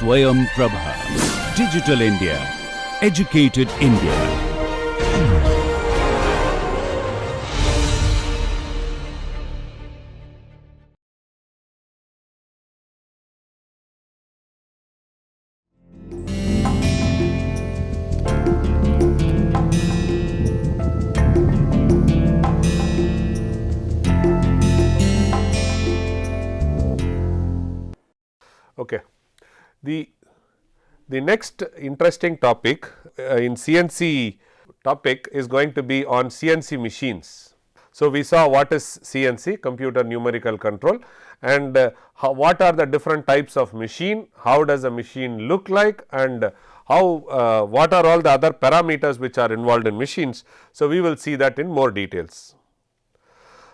SwayamPrabha. Digital India. Educated India. Okay. The next interesting topic in CNC topic is going to be on CNC machines. So, we saw what is CNC, computer numerical control, and what are the different types of machine, how does a machine look like, and how what are all the other parameters which are involved in machines. So, we will see that in more details.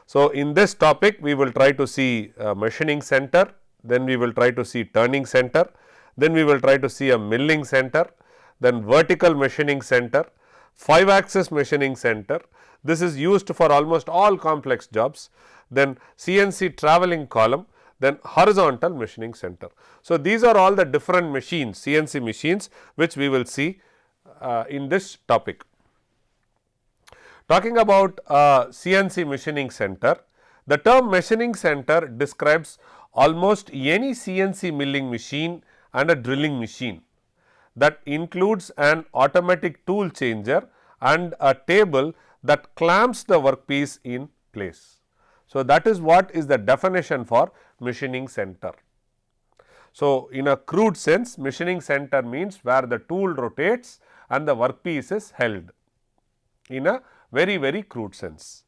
So, in this topic we will try to see machining center, then we will try to see turning center, then we will try to see a milling center, then vertical machining center, 5-axis machining center. This is used for almost all complex jobs, then CNC travelling column, then horizontal machining center. So, these are all the different machines, CNC machines, which we will see in this topic. Talking about CNC machining center, the term machining center describes almost any CNC milling machine and a drilling machine that includes an automatic tool changer and a table that clamps the workpiece in place. So, that is what is the definition for machining center. So, in a crude sense, machining center means where the tool rotates and the workpiece is held in a very crude sense.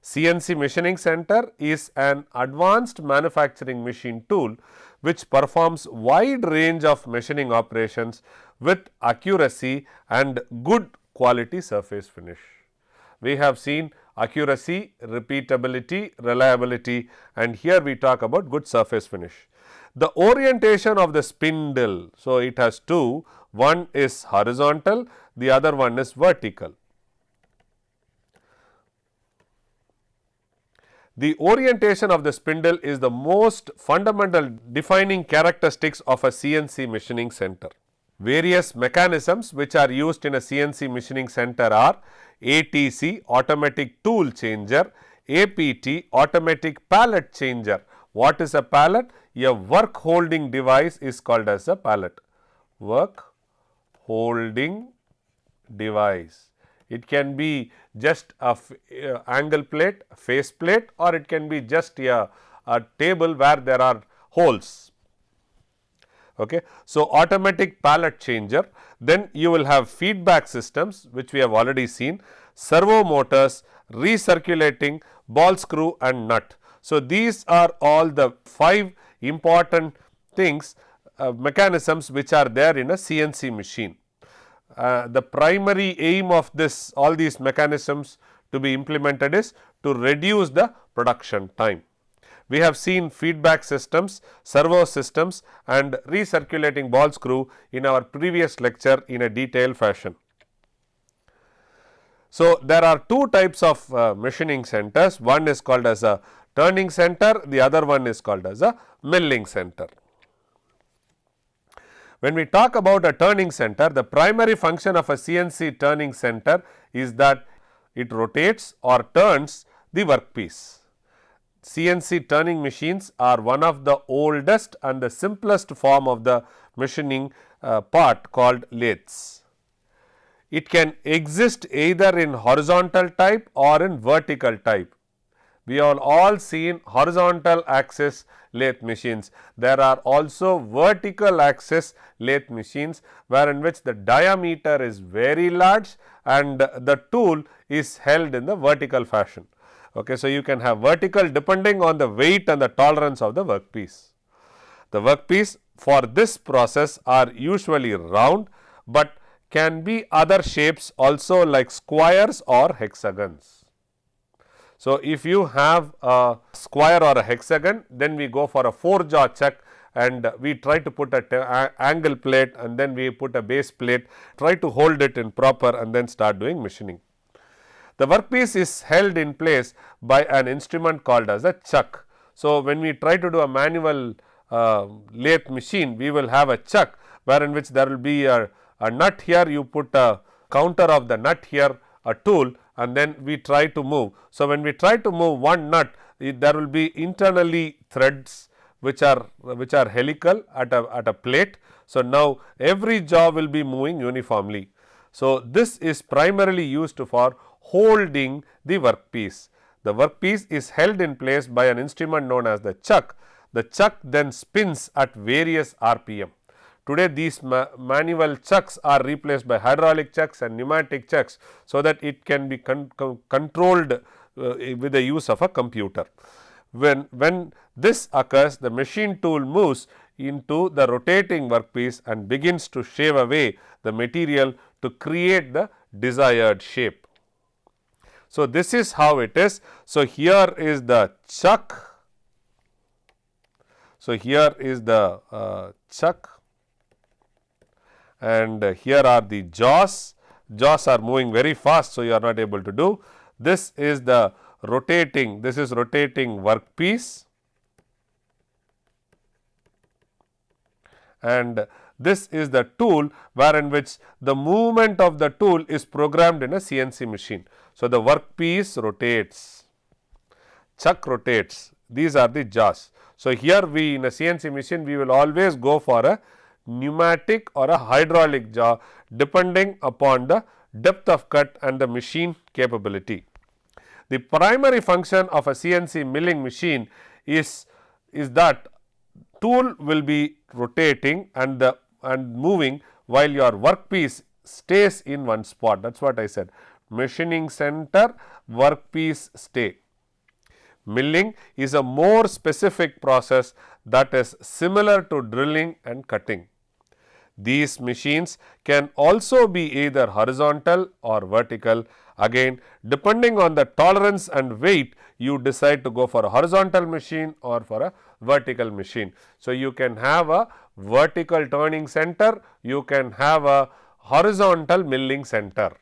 CNC machining center is an advanced manufacturing machine tool which performs wide range of machining operations with accuracy and good quality surface finish. We have seen accuracy, repeatability, reliability, and here we talk about good surface finish. The orientation of the spindle, so it has two, one is horizontal, the other one is vertical. The orientation of the spindle is the most fundamental defining characteristics of a CNC machining center. Various mechanisms which are used in a CNC machining center are ATC, automatic tool changer, APT, automatic pallet changer. What is a pallet? A work holding device is called as a pallet. Work holding device. It can be just a angle plate, face plate, or it can be just a table where there are holes. Okay. So, automatic pallet changer, then you will have feedback systems which we have already seen, servo motors, recirculating, ball screw and nut. So, these are all the 5 important things, mechanisms which are there in a CNC machine. The primary aim of this all these mechanisms to be implemented is to reduce the production time. We have seen feedback systems, servo systems and recirculating ball screw in our previous lecture in a detailed fashion. So, there are 2 types of machining centers, one is called as a turning center, the other one is called as a milling center. When we talk about a turning center, the primary function of a CNC turning center is that it rotates or turns the workpiece. CNC turning machines are one of the oldest and the simplest form of the machining part called lathes. It can exist either in horizontal type or in vertical type. We have all seen horizontal axis lathe machines. There are also vertical axis lathe machines wherein which the diameter is very large and the tool is held in the vertical fashion. Okay, so, you can have vertical depending on the weight and the tolerance of the workpiece. The workpiece for this process are usually round, but can be other shapes also like squares or hexagons. So, if you have a square or a hexagon, then we go for a 4-jaw chuck and we try to put a angle plate and then we put a base plate, try to hold it in proper and then start doing machining. The workpiece is held in place by an instrument called as a chuck. So, when we try to do a manual lathe machine, we will have a chuck where in which there will be a nut here, you put a counter of the nut here, a tool, and then we try to move. So, when we try to move one nut, there will be internally threads which are helical at a plate. So, now every jaw will be moving uniformly. So, this is primarily used for holding the workpiece. The workpiece is held in place by an instrument known as the chuck. The chuck then spins at various RPM. Today, these manual chucks are replaced by hydraulic chucks and pneumatic chucks, so that it can be controlled with the use of a computer. When this occurs, the machine tool moves into the rotating workpiece and begins to shave away the material to create the desired shape. So, this is how it is. So, here is the chuck. So, here is the chuck, and here are the jaws. Jaws are moving very fast, so you are not able to do. This is the rotating, this is rotating workpiece, and this is the tool wherein which the movement of the tool is programmed in a CNC machine. So, the workpiece rotates, chuck rotates, these are the jaws. So, here we in a CNC machine we will always go for a pneumatic or a hydraulic jaw depending upon the depth of cut and the machine capability. The primary function of a CNC milling machine is that tool will be rotating and moving while your workpiece stays in one spot. That is what I said, machining center, workpiece stay. Milling is a more specific process that is similar to drilling and cutting. These machines can also be either horizontal or vertical. Again, depending on the tolerance and weight, you decide to go for a horizontal machine or for a vertical machine. So, you can have a vertical turning center, you can have a horizontal milling center.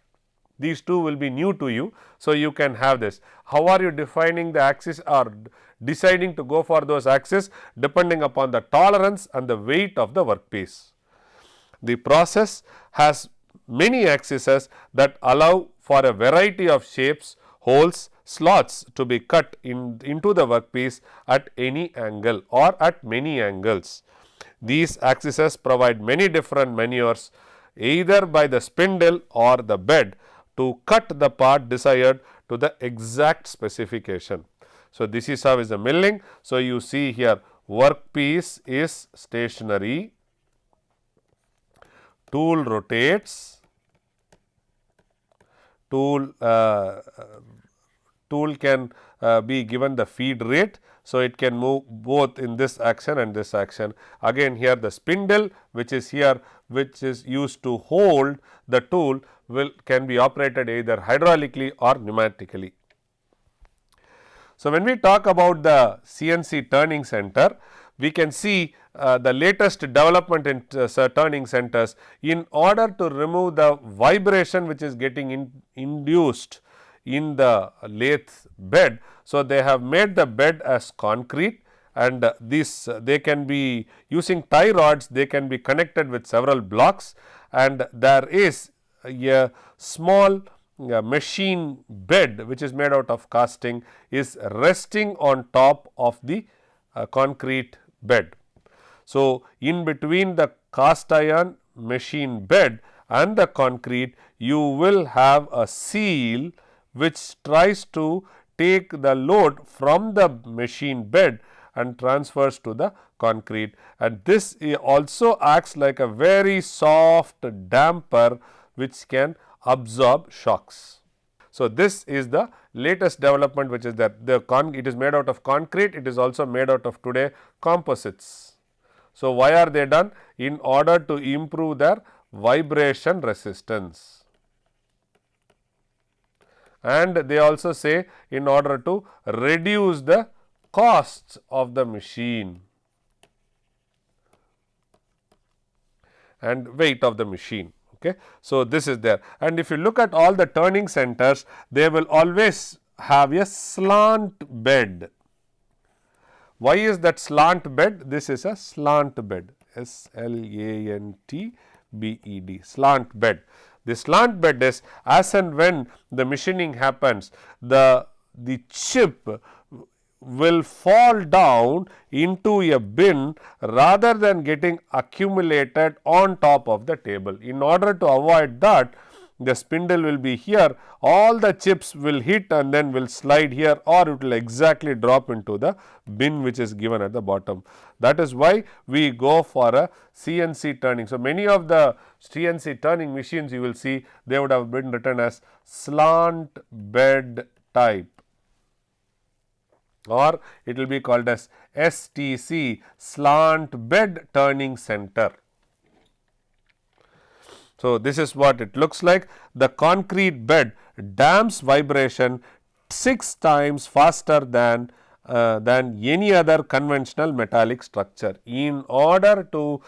These two will be new to you. So, you can have this. How are you defining the axis or deciding to go for those axes? Depending upon the tolerance and the weight of the workpiece. The process has many axes that allow for a variety of shapes, holes, slots to be cut into the workpiece at any angle or at many angles. These axes provide many different maneuvers either by the spindle or the bed to cut the part desired to the exact specification. So, this is how is the milling. So, you see here workpiece is stationary, tool rotates, tool can be given the feed rate. So, it can move both in this action and this action. Again here the spindle which is here, which is used to hold the tool, can be operated either hydraulically or pneumatically. So, when we talk about the CNC turning center, we can see the latest development in turning centers in order to remove the vibration which is getting induced in the lathe bed. So, they have made the bed as concrete, and they can be using tie rods, they can be connected with several blocks, and there is a small machine bed which is made out of casting is resting on top of the concrete bed. So, in between the cast iron machine bed and the concrete, you will have a seal which tries to take the load from the machine bed and transfers to the concrete, and this also acts like a very soft damper which can absorb shocks. So, this is the latest development which is that it is made out of concrete, it is also made out of today composites. So, why are they done? In order to improve their vibration resistance, and they also say in order to reduce the costs of the machine and weight of the machine. Okay. So, this is there, and if you look at all the turning centers, they will always have a slant bed. Why is that slant bed? This is a slant bed. S-L-A-N-T-B-E-D, slant bed. The slant bed is as and when the machining happens, the chip will fall down into a bin rather than getting accumulated on top of the table. In order to avoid that, the spindle will be here, all the chips will hit and then will slide here, or it will exactly drop into the bin which is given at the bottom. That is why we go for a CNC turning. So, many of the CNC turning machines you will see, they would have been written as slant bed type, or it will be called as STC, slant bed turning center. So, this is what it looks like. The concrete bed damps vibration 6 times faster than any other conventional metallic structure. In order to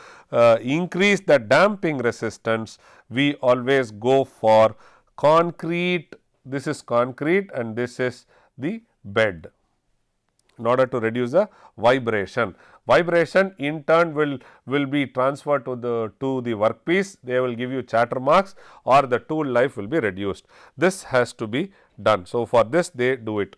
increase the damping resistance, we always go for concrete. This is concrete and this is the bed, in order to reduce the vibration. Vibration in turn will be transferred to the workpiece. They will give you chatter marks, or the tool life will be reduced. This has to be done. So, for this they do it.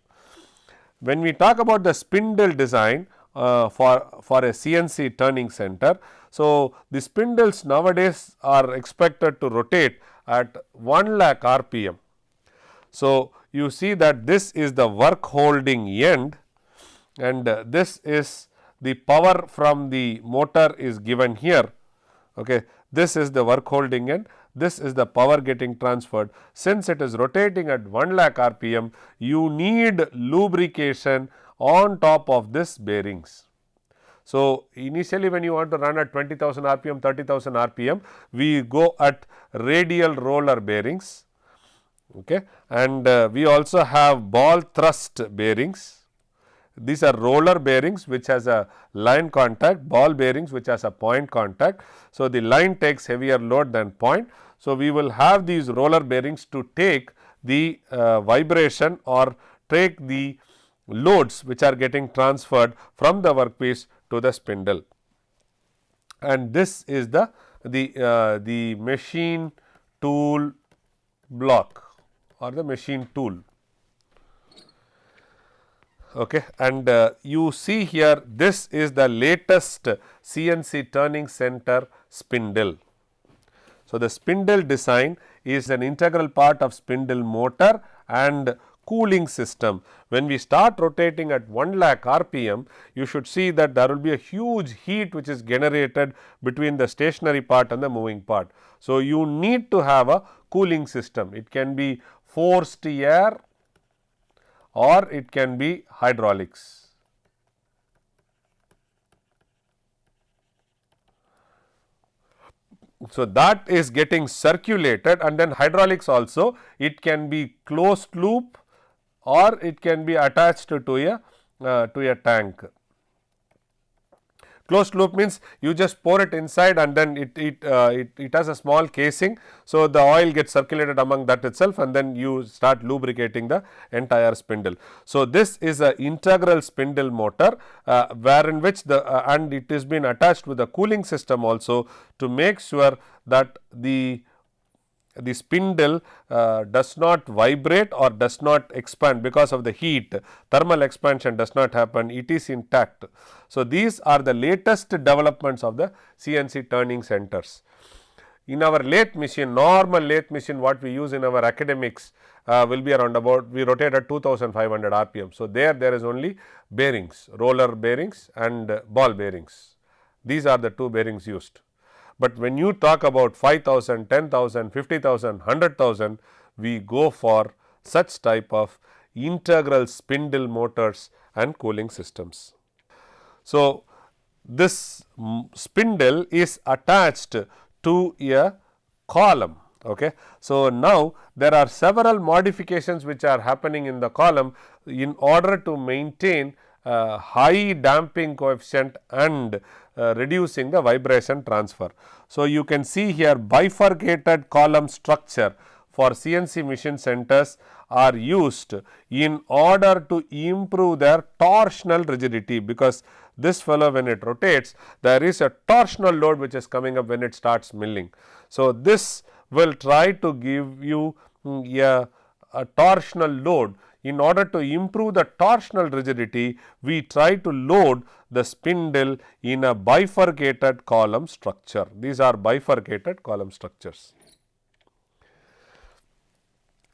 When we talk about the spindle design for a CNC turning center, so the spindles nowadays are expected to rotate at 1 lakh RPM. So, you see that this is the work holding end, and this is the power from the motor is given here. Okay. This is the work holding end, this is the power getting transferred. Since it is rotating at 1 lakh RPM, you need lubrication on top of this bearings. So, initially when you want to run at 20,000 RPM, 30,000 RPM, we go at radial roller bearings, okay, and we also have ball thrust bearings. These are roller bearings which has a line contact, ball bearings which has a point contact. So, the line takes heavier load than point. So, we will have these roller bearings to take the vibration or take the loads which are getting transferred from the workpiece to the spindle. And this is the machine tool block or the machine tool. Okay. And you see here, this is the latest CNC turning center spindle. So, the spindle design is an integral part of spindle motor and cooling system. When we start rotating at 1 lakh RPM, you should see that there will be a huge heat which is generated between the stationary part and the moving part. So, you need to have a cooling system. It can be forced air or it can be hydraulics. So, that is getting circulated, and then hydraulics also, it can be closed loop or it can be attached to a tank. Closed loop means you just pour it inside and then it has a small casing. So, the oil gets circulated among that itself and then you start lubricating the entire spindle. So, this is an integral spindle motor wherein which and it is been attached with a cooling system also to make sure that the spindle does not vibrate or does not expand because of the heat. Thermal expansion does not happen, it is intact. So, these are the latest developments of the CNC turning centers. In our lathe machine, normal lathe machine what we use in our academics will be around about, we rotate at 2500 RPM. So, there is only bearings, roller bearings and ball bearings. These are the two bearings used. But when you talk about 5,000, 10,000, 50,000, 100,000, we go for such type of integral spindle motors and cooling systems. So, this spindle is attached to a column. Okay. So, now there are several modifications which are happening in the column in order to maintain high damping coefficient and reducing the vibration transfer. So, you can see here bifurcated column structure for CNC machine centers are used in order to improve their torsional rigidity, because this fellow when it rotates, there is a torsional load which is coming up when it starts milling. So, this will try to give you a torsional load. In order to improve the torsional rigidity, we try to load the spindle in a bifurcated column structure. These are bifurcated column structures.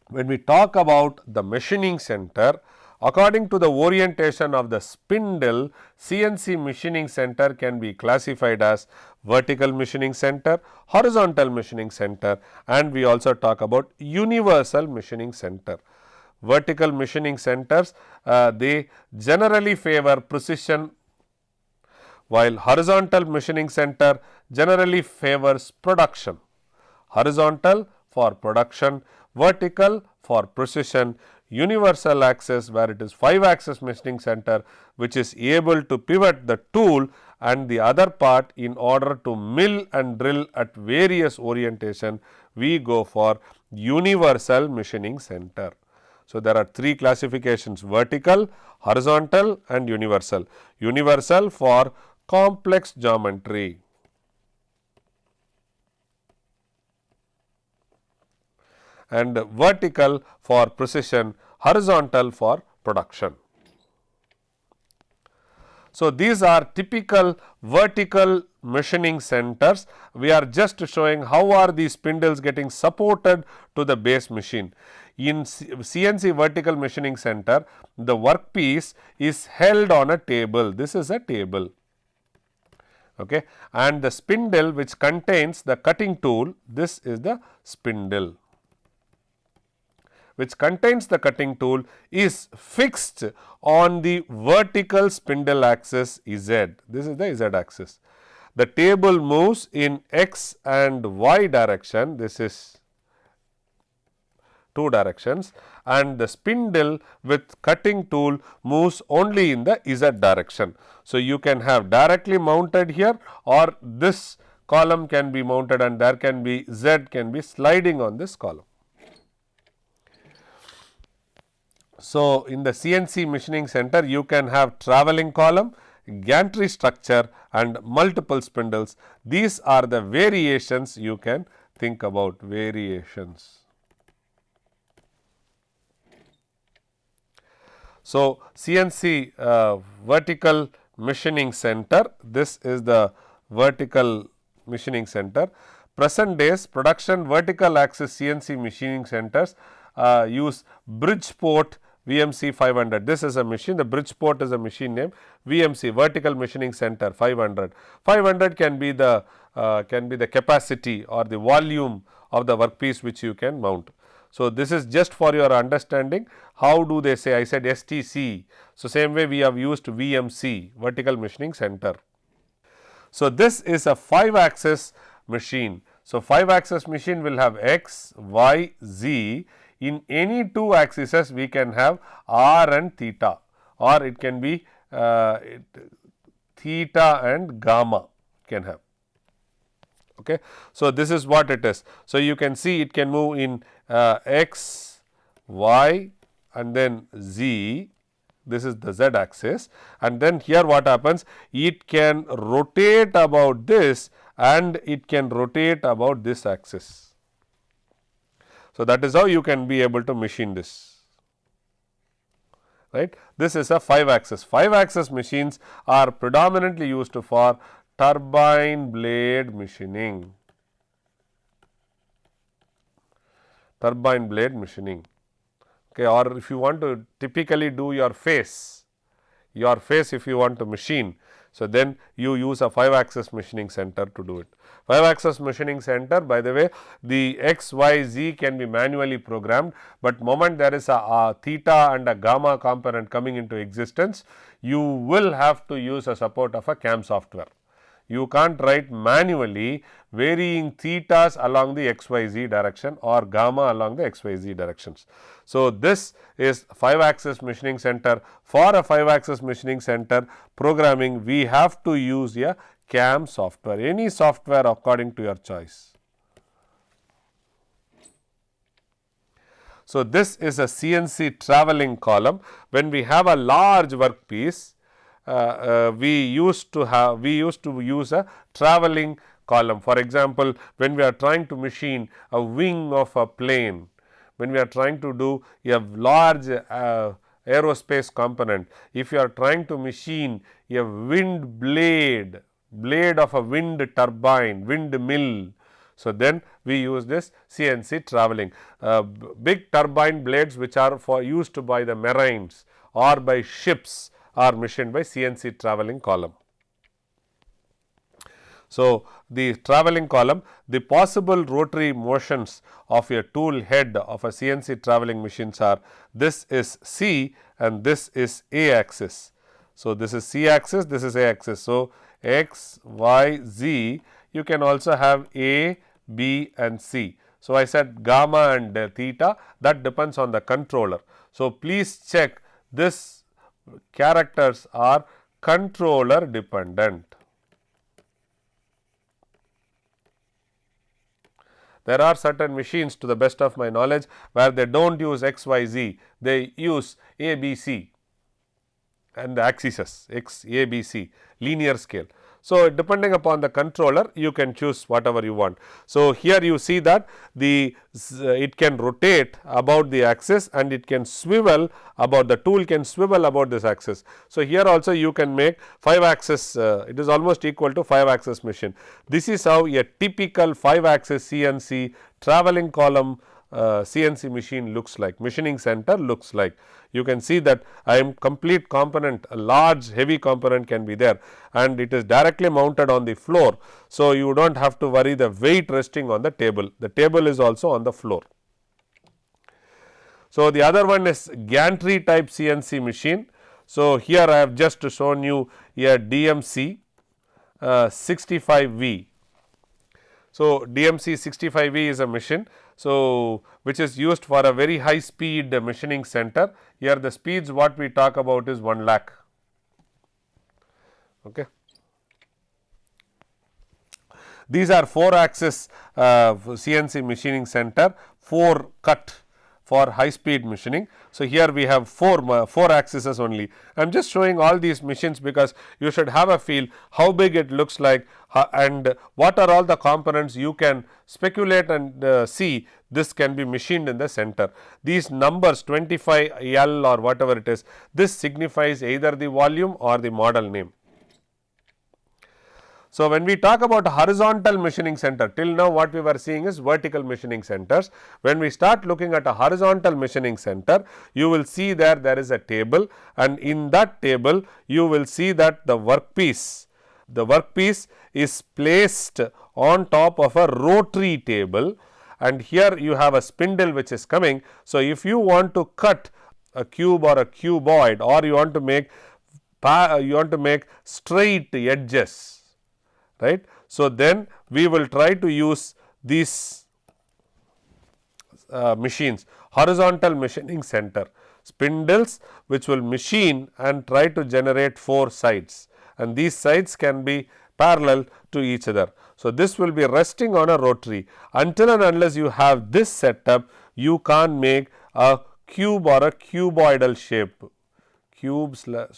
When we talk about the machining center, according to the orientation of the spindle, CNC machining center can be classified as vertical machining center, horizontal machining center, and we also talk about universal machining center. Vertical machining centers, they generally favor precision, while horizontal machining center generally favors production. Horizontal for production, vertical for precision, universal axis where it is 5-axis machining center which is able to pivot the tool and the other part in order to mill and drill at various orientation, we go for universal machining center. So, there are 3 classifications: vertical, horizontal and universal. Universal for complex geometry, and vertical for precision, horizontal for production. So, these are typical vertical machining centers. We are just showing how are these spindles getting supported to the base machine. In CNC vertical machining center, the workpiece is held on a table. This is a table, okay, and the spindle which contains the cutting tool, this is the spindle which contains the cutting tool, is fixed on the vertical spindle axis Z. This is the Z axis. The table moves in X and Y direction. This is 2 directions, and the spindle with cutting tool moves only in the Z direction. So, you can have directly mounted here, or this column can be mounted and there can be Z can be sliding on this column. So, in the CNC machining center, you can have travelling column, gantry structure and multiple spindles. These are the variations you can think about, variations. So, CNC vertical machining center, this is the vertical machining center. Present days production vertical axis CNC machining centers use Bridgeport VMC 500. This is a machine, the Bridgeport is a machine name, VMC vertical machining center 500. 500 can be the capacity or the volume of the workpiece which you can mount. So, this is just for your understanding. How do they say? I said STC. So, same way we have used VMC vertical machining center. So, this is a 5-axis machine. So, 5-axis machine will have X, Y, Z. In any 2 axes we can have R and theta, or it can be theta and gamma can have. Okay. So, this is what it is. So, you can see it can move in X, Y and then Z, this is the Z axis, and then here what happens, it can rotate about this and it can rotate about this axis. So, that is how you can be able to machine this, right. This is a 5-axis. 5-axis machines are predominantly used for turbine blade machining. Turbine blade machining, okay, or if you want to typically do your face if you want to machine. So, then you use a 5-axis machining center to do it. 5-axis machining center, by the way, the X, Y, Z can be manually programmed, but moment there is a theta and a gamma component coming into existence, you will have to use a support of a CAM software. You can't write manually varying thetas along the XYZ direction or gamma along the XYZ directions. So, this is 5-axis machining center. For a 5-axis machining center programming, we have to use a CAM software, any software according to your choice. So, this is a CNC travelling column. When we have a large workpiece, we used to use a travelling column. For example, when we are trying to machine a wing of a plane, when we are trying to do a large aerospace component, if you are trying to machine a wind blade of a wind turbine, windmill, so then we use this CNC travelling. Big turbine blades which are used by the marines or by ships are machined by CNC travelling column. So, the travelling column, the possible rotary motions of a tool head of a CNC travelling machines are, this is C and this is A axis. So, this is C axis, this is A axis. So, X, Y, Z, you can also have A, B and C. So, I said gamma and theta, that depends on the controller. So, please check this characters are controller dependent. There are certain machines, to the best of my knowledge, where they do not use X, Y, Z, they use A, B, C and the axes X, A, B, C, linear scale. So, depending upon the controller, you can choose whatever you want. So, here you see that it can rotate about the axis and it can swivel about, the tool can swivel about this axis. So, here also you can make 5 axis, it is almost equal to 5 axis machine. This is how a typical 5 axis CNC travelling column CNC machine looks like, machining center looks like. You can see that I am complete component, a large heavy component can be there and it is directly mounted on the floor. So, you do not have to worry the weight resting on the table is also on the floor. So, the other one is gantry type CNC machine. So, here I have just shown you a DMC 65V. So, DMC 65V is a machine, so which is used for a very high speed machining center. Here the speeds what we talk about is 1 lakh. Okay. These are 4 axis CNC machining center, 4 cut for high speed machining. So, here we have 4 axes only. I am just showing all these machines because you should have a feel how big it looks like and what are all the components you can speculate and see this can be machined in the center. These numbers 25L or whatever it is, this signifies either the volume or the model name. So, when we talk about horizontal machining center, till now what we were seeing is vertical machining centers. When we start looking at a horizontal machining center, you will see there is a table and in that table you will see that the workpiece is placed on top of a rotary table and here you have a spindle which is coming. So, if you want to cut a cube or a cuboid or you want to make straight edges, right. So, then we will try to use these machines, horizontal machining center, spindles which will machine and try to generate 4 sides and these sides can be parallel to each other. So, this will be resting on a rotary. Until and unless you have this setup, you can't make a cube or a cuboidal shape, cuboidal.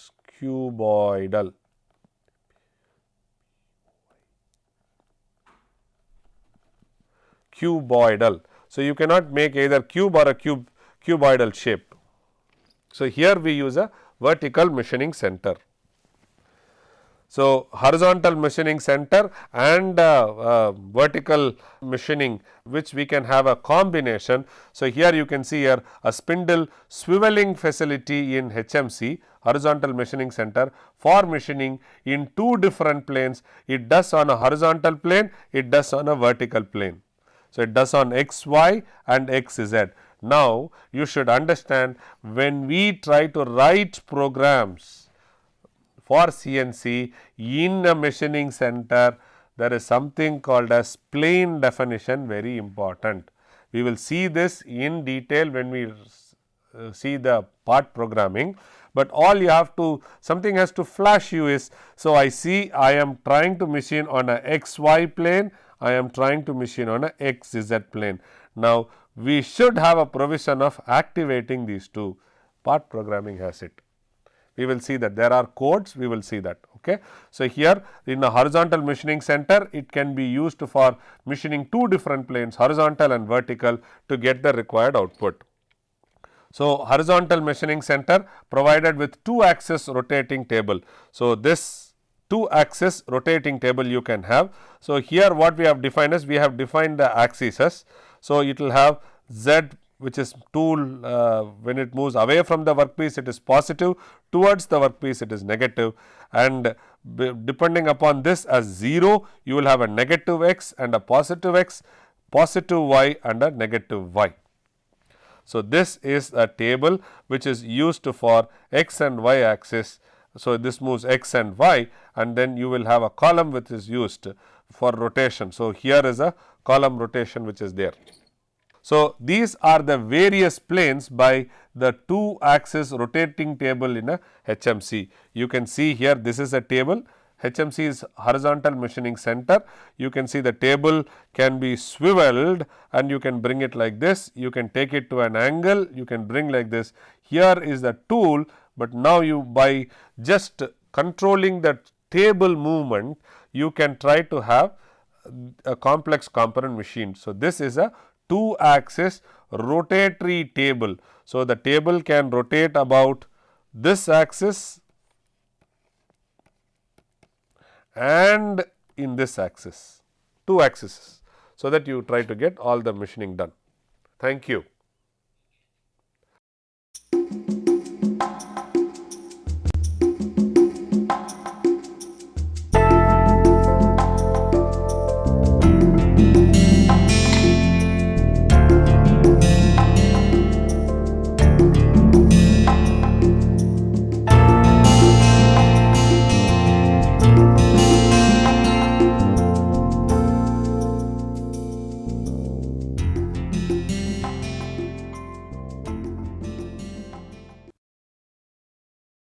So, you cannot make either cube or a cuboidal shape. So, here we use a vertical machining center. So, horizontal machining center and vertical machining which we can have a combination. So, here you can see here a spindle swiveling facility in HMC, horizontal machining center, for machining in 2 different planes. It does on a horizontal plane, it does on a vertical plane. So, it does on X, Y and X, Z. Now, you should understand when we try to write programs for CNC in a machining center, there is something called as plane definition, very important. We will see this in detail when we see the part programming, but all you have to, something has to flash you is, so I see I am trying to machine on a XY plane, I am trying to machine on a XZ plane. Now, we should have a provision of activating these two, part programming has it. we will see that there are codes, we will see that. Okay. So, here in a horizontal machining center, it can be used for machining two different planes, horizontal and vertical, to get the required output. So, horizontal machining center provided with 2-axis rotating table. So, this 2-axis rotating table you can have. So, here what we have defined is, we have defined the axes. So, it will have Z, which is tool, when it moves away from the workpiece it is positive, towards the workpiece it is negative, and depending upon this as 0, you will have a negative x and a positive x, positive y and a negative y. So, this is a table which is used for x and y axis. So, this moves x and y, and then you will have a column which is used for rotation. So, here is a column rotation which is there. So, these are the various planes by the 2-axis rotating table in a HMC. You can see here, this is a table. HMC is horizontal machining center. You can see the table can be swiveled and you can bring it like this. You can take it to an angle, you can bring like this. Here is the tool, but now you, by just controlling the table movement, you can try to have a complex component machine. So, this is a 2-axis rotatory table. So, the table can rotate about this axis and in this axis, 2 axes, so that you try to get all the machining done. Thank you.